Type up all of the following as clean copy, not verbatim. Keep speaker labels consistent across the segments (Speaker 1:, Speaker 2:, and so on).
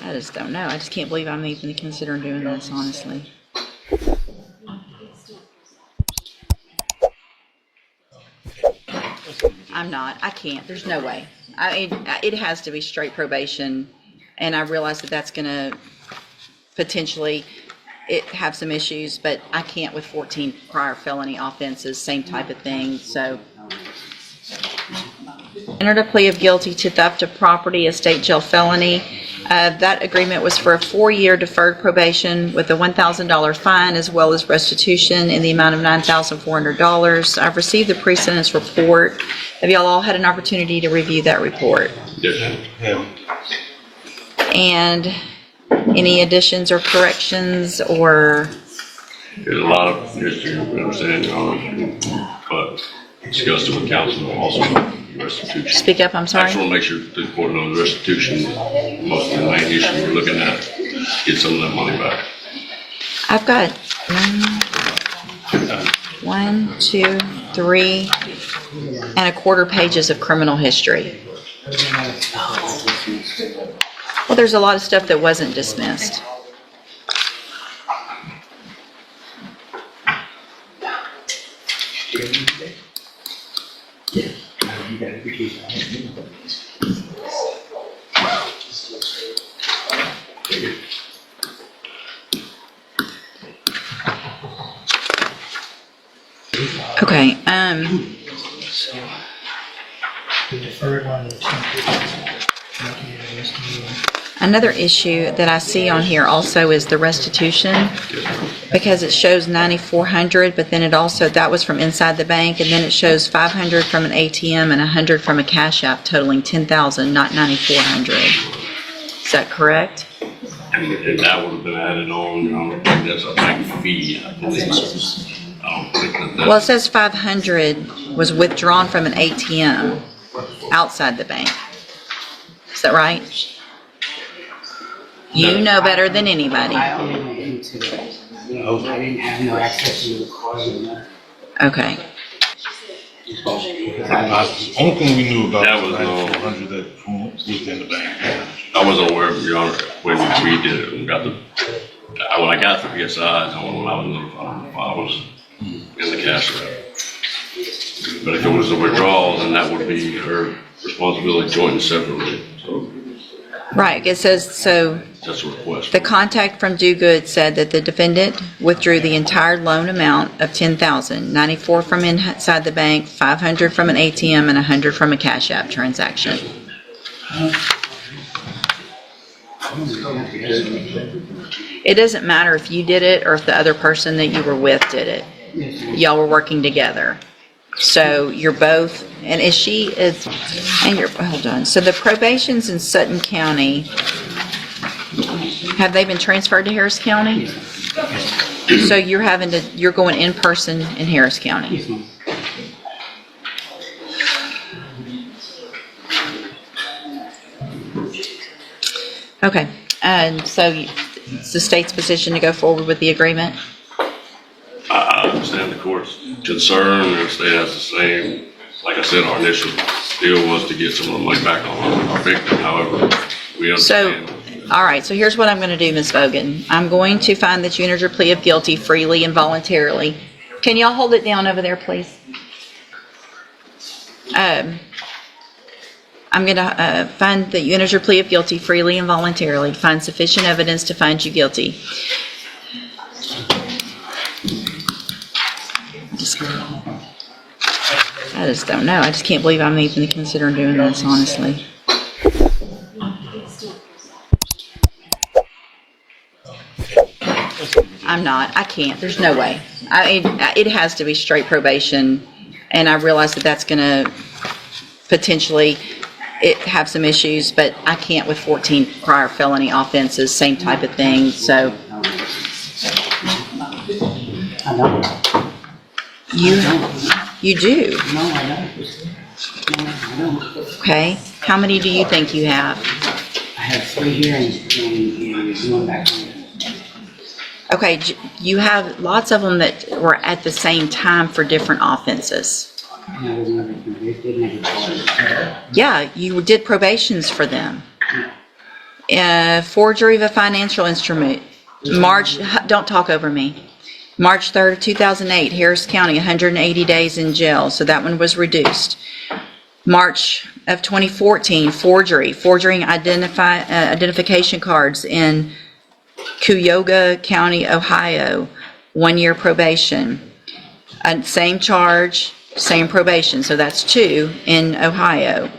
Speaker 1: I just don't know. I just can't believe I'm even considering doing this, honestly. I'm not. I can't. There's no way. It has to be straight probation, and I realize that that's going to potentially have some issues, but I can't with 14 prior felony offenses, same type of thing. So, entered a plea of guilty to theft of property, a state jail felony. That agreement was for a 4-year deferred probation with a $1,000 fine as well as restitution in the amount of $9,400. I've received the pre-sentence report. Have y'all all had an opportunity to review that report?
Speaker 2: Yes. Yeah.
Speaker 1: And any additions or corrections or?
Speaker 2: There's a lot of history, we understand, Your Honor, but discussed it with counsel also restitution.
Speaker 1: Speak up, I'm sorry.
Speaker 2: I just want to make sure the court knows restitution, most of the main issue we're looking at, get some of that money back.
Speaker 1: I've got 1, 2, 3 and a quarter pages of criminal history. Well, there's a lot of stuff that wasn't dismissed. Okay,
Speaker 3: The deferred one.
Speaker 1: another issue that I see on here also is the restitution, because it shows $9,400, but then it also, that was from inside the bank, and then it shows $500 from an ATM and $100 from a cash app, totaling $10,000, not $9,400. Is that correct?
Speaker 2: And that would have been added on, Your Honor, that's a bank fee, I believe. I don't think that.
Speaker 1: Well, it says 500 was withdrawn from an ATM outside the bank. Is that right? You know better than anybody.
Speaker 3: I only went into it. I didn't have no access to the card.
Speaker 1: Okay.
Speaker 4: Only thing we knew about
Speaker 2: That
Speaker 4: was
Speaker 2: was,
Speaker 4: 400 that was in the bank.
Speaker 2: I wasn't aware of it, Your Honor, when we did it and got the, when I got the PSIs, when I was notified, I was in the cash wrap. But if it was a withdrawal, then that would be her responsibility joint and separately, so
Speaker 1: Right, it says, so
Speaker 2: that's a request.
Speaker 1: the contact from Do Good said that the defendant withdrew the entire loan amount of $10,000, $94 from inside the bank, $500 from an ATM, and $100 from a cash app transaction. It doesn't matter if you did it or if the other person that you were with did it. Y'all were working together. So you're both, and hold on. So the probations in Sutton County, have they been transferred to Harris County? So you're going in person in Harris County? Okay, and so it's the state's position to go forward with the agreement?
Speaker 2: I understand the court's concern, and the state has the same. Like I said, our initial deal was to get some of the money back on our victim, however, we understand.
Speaker 1: All right, so here's what I'm going to do, Ms. Vogan. I'm going to find that you entered your plea of guilty freely and voluntarily. Can y'all hold it down over there, please? I'm going to find that you entered your plea of guilty freely and voluntarily, find sufficient evidence to find you guilty. I just don't know. I just can't believe I'm even considering doing this, honestly. I'm not. I can't. There's no way. It has to be straight probation, and I realize that that's going to potentially have some issues, but I can't with 14 prior felony offenses, same type of thing. So
Speaker 3: I don't.
Speaker 1: you do.
Speaker 3: No, I don't. No, I don't.
Speaker 1: Okay. How many do you think you have?
Speaker 3: I have 3 here and one back home.
Speaker 1: Okay, you have lots of them that were at the same time for different offenses.
Speaker 3: And I was never convicted, never charged.
Speaker 1: Yeah, you did probations for them Forgery of a financial instrument. Don't talk over me. March 3rd of 2008, Harris County, 180 days in jail, so that one was reduced. March of 2014, forging identification cards in Cuyahoga County, Ohio, 1 year probation. Same charge, same probation, so that's 2 in Ohio.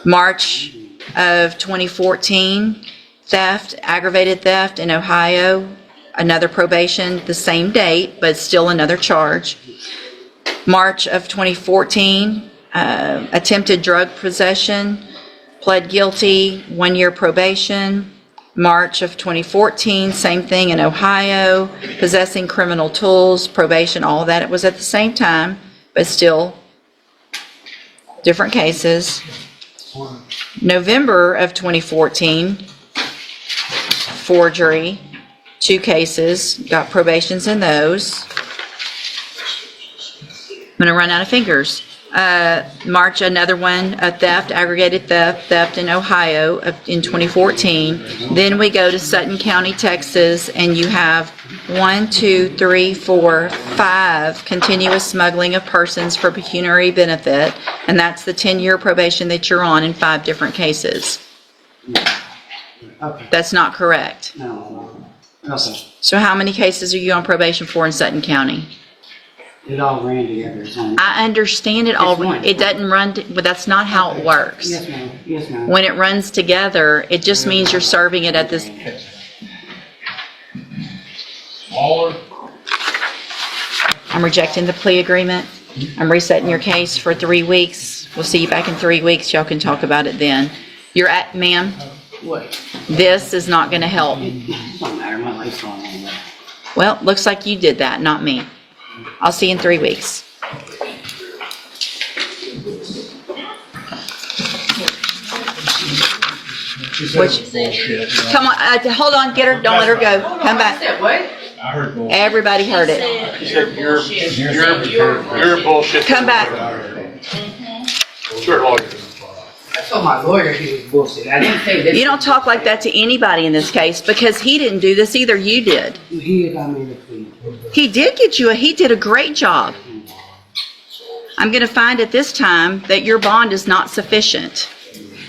Speaker 1: March of 2014, aggravated theft in Ohio, another probation, the same date, but still another charge. March of 2014, attempted drug possession, pled guilty, 1 year probation. March of 2014, same thing in Ohio, possessing criminal tools, probation, all that. It was at the same time, but still different cases. November of 2014, forgery, 2 cases, got probations in those. I'm going to run out of fingers. March, another one, a theft, aggravated theft in Ohio in 2014. Then we go to Sutton County, Texas, and you have 5 continuous smuggling of persons for pecuniary benefit, and that's the 10-year probation that you're on in 5 different cases.
Speaker 3: Okay.
Speaker 1: That's not correct.
Speaker 3: No. Okay.
Speaker 1: So how many cases are you on probation for in Sutton County?
Speaker 3: It all ran together.
Speaker 1: I understand it all.
Speaker 3: It's one.
Speaker 1: It doesn't run, but that's not how it works.
Speaker 3: Yes, ma'am. Yes, ma'am.
Speaker 1: When it runs together, it just means you're serving it at this. I'm rejecting the plea agreement. I'm resetting your case for 3 weeks. We'll see you back in 3 weeks. Y'all can talk about it then. Ma'am,
Speaker 3: What?
Speaker 1: this is not going to help.
Speaker 3: It don't matter. My life's on anyway.
Speaker 1: Well, looks like you did that, not me. I'll see you in 3 weeks. Come on, hold on, get her, don't let her go. Come back. Everybody heard it.
Speaker 5: You're bullshit.
Speaker 1: Come back.
Speaker 5: Sure, lawyer.
Speaker 3: I told my lawyer he was bullshit. I didn't say this.
Speaker 1: You don't talk like that to anybody in this case because he didn't do this either, you did.
Speaker 3: He got me the plea.
Speaker 1: He did he did a great job. I'm going to find at this time that your bond is not sufficient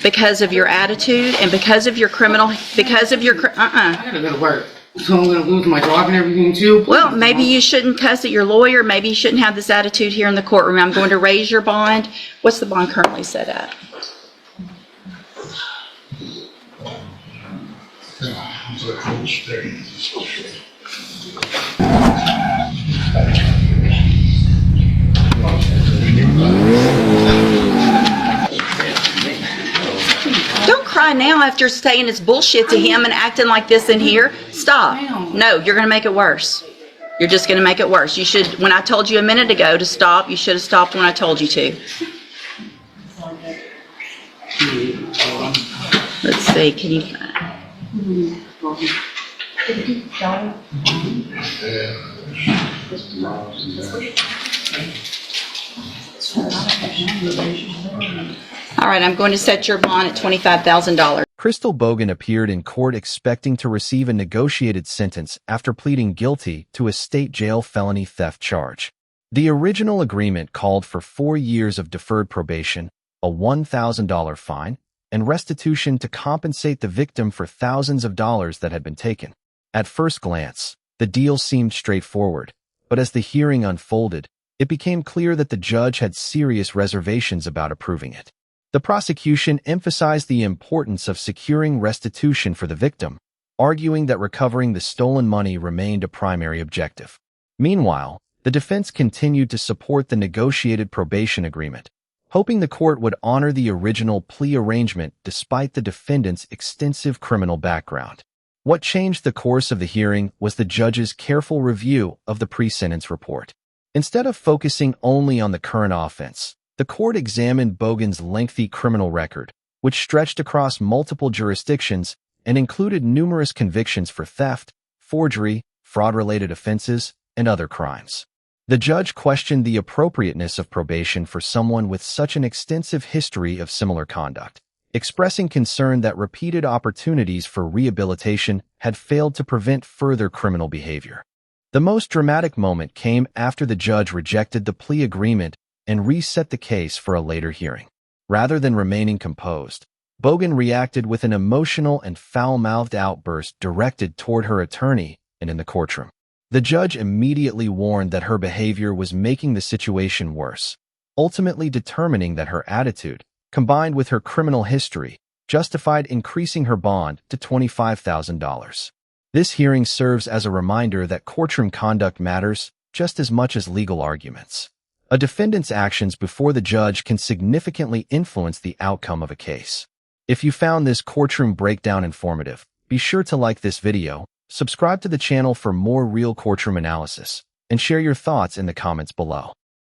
Speaker 1: because of your attitude and because of your
Speaker 3: I gotta go to work. So I'm gonna lose my job and everything too.
Speaker 1: Well, maybe you shouldn't cuss at your lawyer. Maybe you shouldn't have this attitude here in the courtroom. I'm going to raise your bond. What's the bond currently set at? Don't cry now after saying it's bullshit to him and acting like this in here. Stop. No, you're going to make it worse. You're just going to make it worse. You should, when I told you a minute ago to stop, you should have stopped when I told you to. Let's see, can you... All right, I'm going to set your bond at $25,000.
Speaker 6: Crystal Bogan appeared in court expecting to receive a negotiated sentence after pleading guilty to a state jail felony theft charge. The original agreement called for 4 years of deferred probation, a $1,000 fine, and restitution to compensate the victim for thousands of dollars that had been taken. At first glance, the deal seemed straightforward, but as the hearing unfolded, it became clear that the judge had serious reservations about approving it. The prosecution emphasized the importance of securing restitution for the victim, arguing that recovering the stolen money remained a primary objective. Meanwhile, the defense continued to support the negotiated probation agreement, hoping the court would honor the original plea arrangement despite the defendant's extensive criminal background. What changed the course of the hearing was the judge's careful review of the pre-sentence report. Instead of focusing only on the current offense, the court examined Bogan's lengthy criminal record, which stretched across multiple jurisdictions and included numerous convictions for theft, forgery, fraud-related offenses, and other crimes. The judge questioned the appropriateness of probation for someone with such an extensive history of similar conduct, expressing concern that repeated opportunities for rehabilitation had failed to prevent further criminal behavior. The most dramatic moment came after the judge rejected the plea agreement and reset the case for a later hearing. Rather than remaining composed, Bogan reacted with an emotional and foul-mouthed outburst directed toward her attorney and in the courtroom. The judge immediately warned that her behavior was making the situation worse, ultimately determining that her attitude, combined with her criminal history, justified increasing her bond to $25,000. This hearing serves as a reminder that courtroom conduct matters just as much as legal arguments. A defendant's actions before the judge can significantly influence the outcome of a case. If you found this courtroom breakdown informative, be sure to like this video, subscribe to the channel for more real courtroom analysis, and share your thoughts in the comments below.